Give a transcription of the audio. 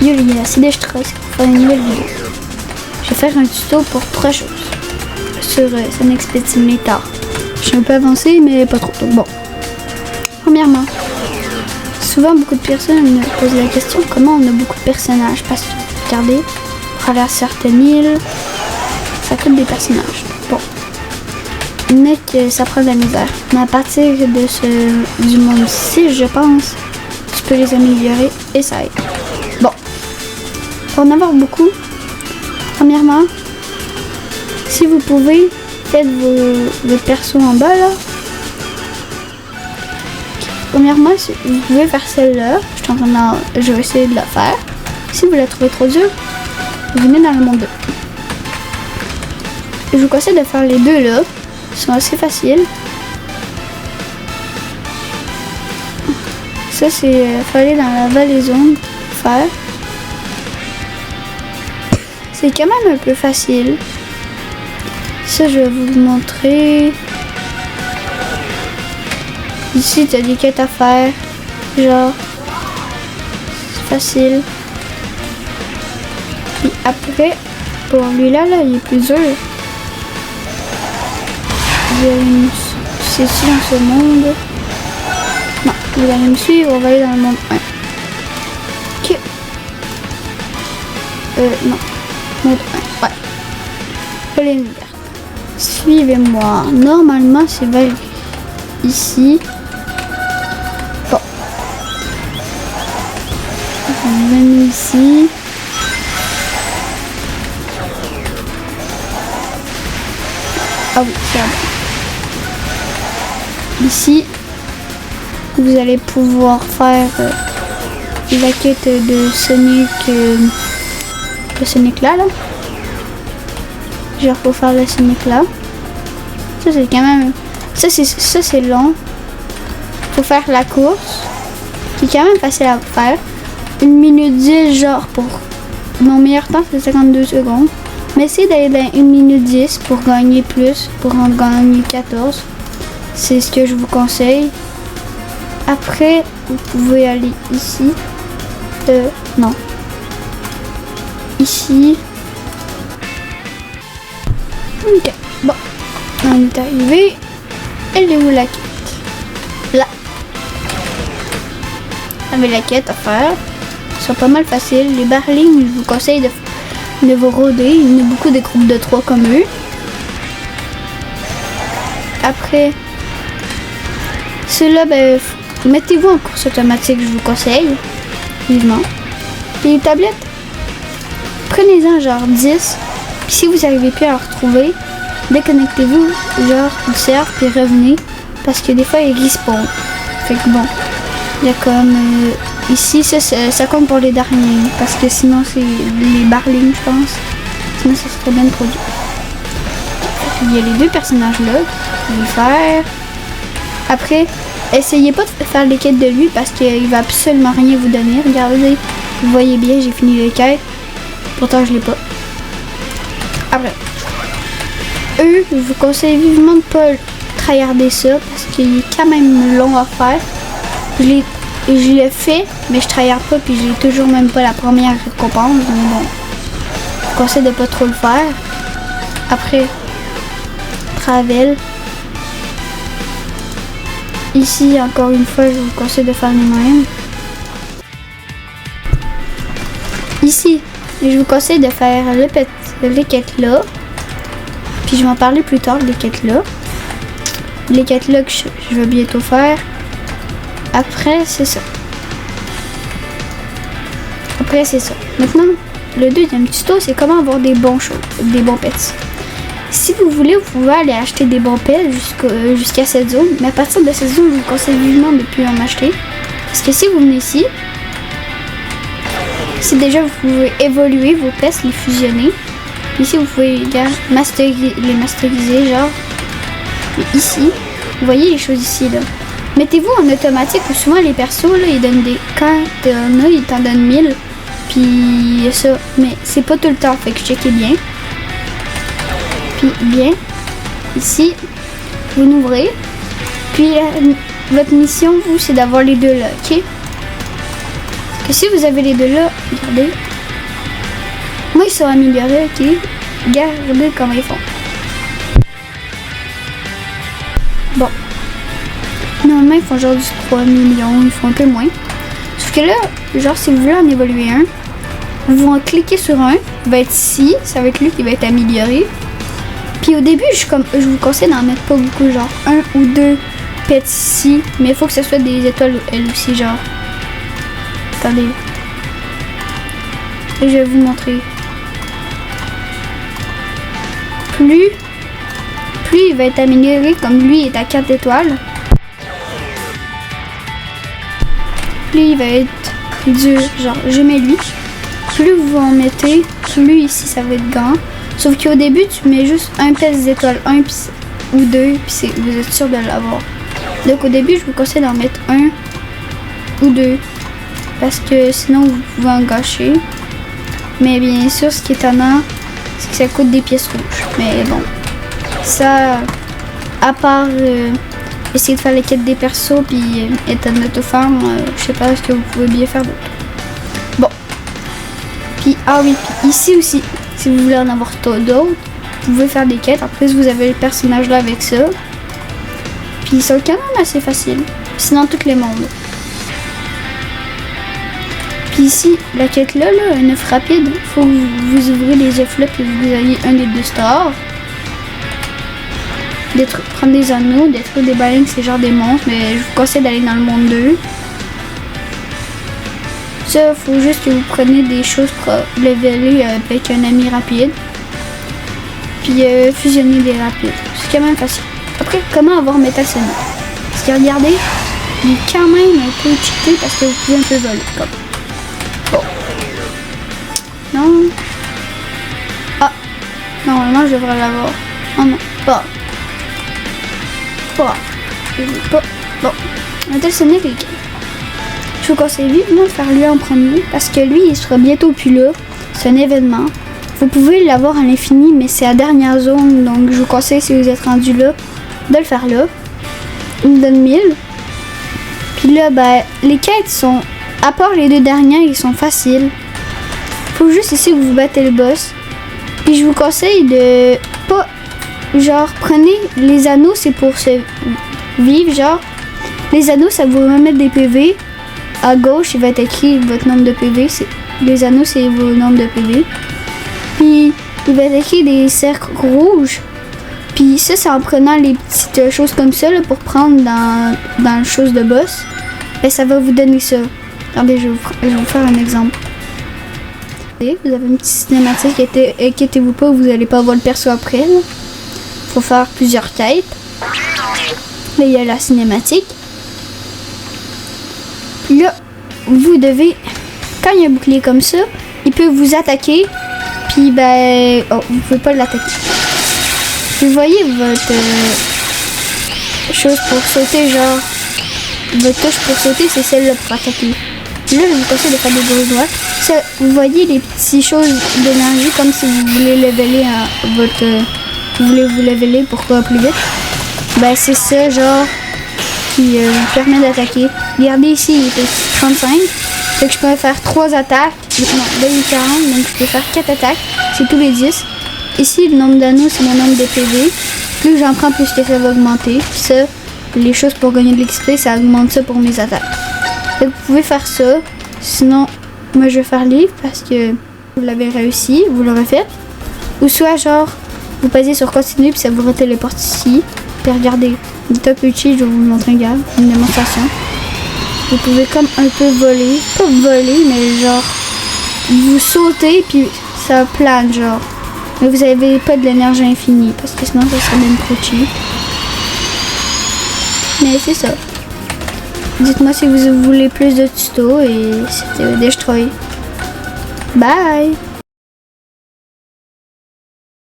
Yo les gars, c'est Destroy, c'est pour faire une nouvelle vidéo. Je vais faire un tuto pour 3 choses sur Sonic Speed Simulator. Je suis un peu avancée, mais pas trop. Donc bon. Premièrement, souvent beaucoup de personnes me posent la question comment on a beaucoup de personnages. Parce que regardez, pour aller à certaines îles, ça coûte des personnages. Bon. Mais que ça prend de la misère. Mais à partir de du monde 6, je pense, tu peux les améliorer et ça aide. Bon. Pour en avoir beaucoup, premièrement, si vous pouvez, faites vos persos en bas là. Premièrement, vous pouvez faire celle-là. Je vais essayer de la faire. Si vous la trouvez trop dure, vous venez dans le monde 2. Je vous conseille de faire les deux là. Ils sont assez faciles. Ça, c'est faut aller dans la vallée zone pour faire. C'est quand même un peu facile. Ça, je vais vous le montrer. Ici, tu as des quêtes à faire. Genre, c'est facile. Et après, pour lui-là, il est plus dur. C'est ici dans ce monde. Non, vous allez me suivre, on va aller dans le monde 1. Ok. Non. Monde 1, ouais. Allez, une carte. Suivez-moi. Normalement, c'est vers ici. Bon. Venez ici. Ah oui, c'est bon. Ici, vous allez pouvoir faire la quête de Sonic. Le Sonic là. Genre pour faire le Sonic là. Ça c'est quand même. Ça c'est long. Faut faire la course. Qui est quand même facile à faire. 1 minute 10 genre pour. Mon meilleur temps c'est 52 secondes. Mais essayez d'aller dans 1 minute 10 pour gagner plus. Pour en gagner 14. C'est ce que je vous conseille. Après, vous pouvez aller ici. Non. Ici. Ok. Bon. On est arrivé. Elle est où la quête? Là. Avec la quête à faire. Ils sont pas mal faciles. Les barlings, je vous conseille de vous rôder. Il y a beaucoup de groupes de 3 comme eux. Après, ceux-là, mettez-vous en course automatique, je vous conseille. Vivement. Et les tablettes, prenez-en genre 10. Puis si vous n'arrivez plus à en retrouver, déconnectez-vous genre du serve puis revenez. Parce que des fois, ils respawn. Fait que bon, il y a comme ici, ça compte pour les derniers. Parce que sinon, c'est les barlings, je pense. Sinon, ça serait bien trop dur. Il y a les deux personnages là. Vous pouvez faire. Après, essayez pas de faire les quêtes de lui parce qu'il va absolument rien vous donner. Regardez, vous voyez bien, j'ai fini les quêtes. Pourtant, je l'ai pas. Après, eux, je vous conseille vivement de pas tryharder ça parce qu'il est quand même long à faire. Je l'ai fait, mais je tryhard pas puis j'ai toujours même pas la première récompense. Donc bon, je vous conseille de pas trop le faire. Après, travel. Ici, encore une fois, je vous conseille de faire les mêmes. Ici, je vous conseille de faire les quêtes là. Puis je vais en parler plus tard, les quêtes là. Les quêtes là que je vais bientôt faire. Après, c'est ça. Maintenant, le deuxième tuto, c'est comment avoir des bons pets. Si vous voulez, vous pouvez aller acheter des bons pets jusqu'à cette zone. Mais à partir de cette zone, je vous conseille vivement de ne plus en acheter. Parce que si vous venez ici, si déjà vous pouvez évoluer vos pets, les fusionner. Ici, vous pouvez les masteriser, genre. Et ici, vous voyez les choses ici, là. Mettez-vous en automatique ou souvent les persos, là, ils donnent des... Quand t'en as, ils t'en donnent 1000. Puis ça, mais c'est pas tout le temps, fait que checkez bien. Puis bien, ici, vous l'ouvrez. Puis votre mission, vous, c'est d'avoir les deux là, ok? Et si vous avez les deux là, regardez. Moi, ils sont améliorés, ok? Regardez comment ils font. Bon. Normalement, ils font genre du 3 millions, ils font un peu moins. Sauf que là, genre, si vous voulez en évoluer un, vous en cliquez sur un, il va être ici, ça va être lui qui va être amélioré. Puis au début, je vous conseille d'en mettre pas beaucoup, genre 1 ou 2 pets ici, mais il faut que ce soit des étoiles elles aussi, genre. Attendez. Et je vais vous montrer. Plus il va être amélioré, comme lui est à 4 étoiles, plus il va être dur, genre je mets lui. Plus vous en mettez, plus ici ça va être grand. Sauf qu'au début tu mets juste un pet des étoiles 1 ou 2, puis vous êtes sûr de l'avoir. Donc au début je vous conseille d'en mettre 1 ou 2, parce que sinon vous pouvez en gâcher. Mais bien sûr ce qui est étonnant, c'est que ça coûte des pièces rouges. Mais bon, ça, à part essayer de faire les quêtes des persos puis être un autofarm, je sais pas ce que vous pouvez bien faire d'autre. Bon. Puis, ah oui, puis ici aussi, si vous voulez en avoir d'autres, vous pouvez faire des quêtes. En plus, vous avez le personnage là avec ça. Puis ils sont quand même assez faciles. Sinon, tous les mondes. Puis ici, la quête là, un œuf rapide, faut que vous ouvrez les œufs là puis vous ayez un des 2 stars. Prendre des anneaux, détruire des baleines, c'est genre des monstres, mais je vous conseille d'aller dans le monde 2. Ça, faut juste que vous preniez des choses pour leveler avec un ami rapide. Puis fusionner des rapides. C'est quand même facile. Après, comment avoir Metal Sonic? Parce que regardez, il est quand même un peu cheaté parce que vous pouvez un peu voler. Comme. Bon. Non. Ah. Normalement, je devrais l'avoir. Oh non, pas. Pas. Bon. Metal Sonic, je vous conseille vivement de faire lui en premier parce que lui, il sera bientôt plus là. C'est un événement. Vous pouvez l'avoir à l'infini, mais c'est la dernière zone. Donc, je vous conseille, si vous êtes rendu là, de le faire là. Il me donne 1000. Puis là, ben, les quêtes sont, à part les 2 dernières, ils sont faciles. Faut juste ici que vous battez le boss. Puis je vous conseille de pas, genre, prenez les anneaux, c'est pour se vivre, genre. Les anneaux, ça vous remet des PV. À gauche, il va être écrit votre nombre de PV. Les anneaux, c'est vos nombres de PV. Puis, il va être écrit des cercles rouges. Puis ça, c'est en prenant les petites choses comme ça là, pour prendre dans le chose de boss. Et ça va vous donner ça. Regardez, je vais vous faire un exemple. Vous avez une petite cinématique. Inquiétez-vous pas, vous n'allez pas avoir le perso après. Il faut faire plusieurs quêtes. Là, il y a la cinématique. Puis là, vous devez, quand il y a un bouclier comme ça, il peut vous attaquer. Puis ben, oh, vous pouvez pas l'attaquer. Vous voyez votre chose pour sauter, genre, votre touche pour sauter, c'est celle-là pour attaquer. Là, je vous conseille de faire des gros doigts. Ça, vous voyez les petites choses d'énergie, comme si vous voulez leveler vous voulez vous leveler pour courir plus vite. Ben, c'est ça, genre, qui vous permet d'attaquer. Regardez ici, il était 35. Fait que je peux faire 3 attaques. Non, là il est 40, donc je peux faire 4 attaques. C'est tous les 10. Ici, le nombre d'anneaux, c'est mon nombre de PV. Plus j'en prends, plus que ça va augmenter. Puis ça, les choses pour gagner de l'XP, ça augmente ça pour mes attaques. Donc, vous pouvez faire ça. Sinon, moi, je vais faire livre parce que vous l'avez réussi, vous l'aurez fait. Ou soit, genre, vous passez sur continuer, puis ça vous retéléporte ici. Puis regardez, le top utile, je vais vous montrer une démonstration. Vous pouvez comme un peu voler. Pas voler, mais genre, vous sautez, puis ça plane, genre. Mais vous n'avez pas de l'énergie infinie, parce que sinon, ça serait même trop cheap. Mais c'est ça. Dites-moi si vous voulez plus de tutos, et c'était Destroy. Bye!